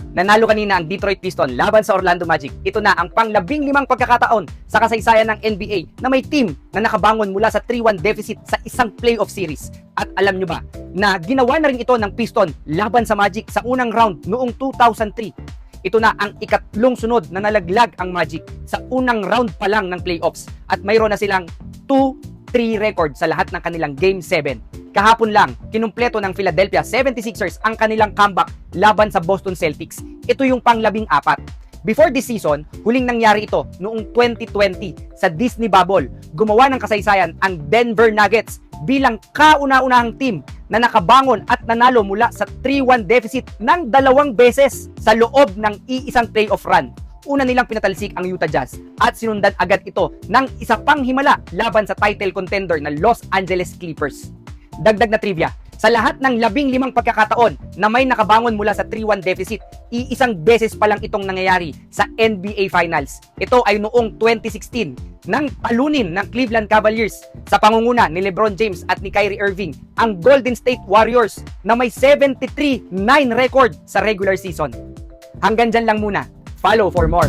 Nanalo kanina ang Detroit Pistons laban sa Orlando Magic. Ito na ang pang-15 pagkakataon sa kasaysayan ng NBA na may team na nakabangon mula sa 3-1 deficit sa isang playoff series. At alam nyo ba na ginawa na rin ito ng Pistons laban sa Magic sa unang round noong 2003. Ito na ang ikatlong sunod na nalaglag ang Magic sa unang round pa lang ng playoffs at mayroon na silang 2-3 record sa lahat ng kanilang Game 7. Kahapon lang, kinumpleto ng Philadelphia 76ers ang kanilang comeback laban sa Boston Celtics. Ito yung pang-14. Before this season, huling nangyari ito noong 2020 sa Disney Bubble. Gumawa ng kasaysayan ang Denver Nuggets bilang kauna-unahang team na nakabangon at nanalo mula sa 3-1 deficit ng 2 beses sa loob ng iisang playoff run. Una nilang pinatalsik ang Utah Jazz at sinundan agad ito ng isa pang himala laban sa title contender na Los Angeles Clippers. Dagdag na trivia, sa lahat ng 15 pagkakataon na may nakabangon mula sa 3-1 deficit, iisang beses pa lang itong nangyayari sa NBA Finals. Ito ay noong 2016 nang talunin ng Cleveland Cavaliers sa pangunguna ni LeBron James at ni Kyrie Irving ang Golden State Warriors na may 73-9 record sa regular season. Hanggang dyan lang muna. Follow for more.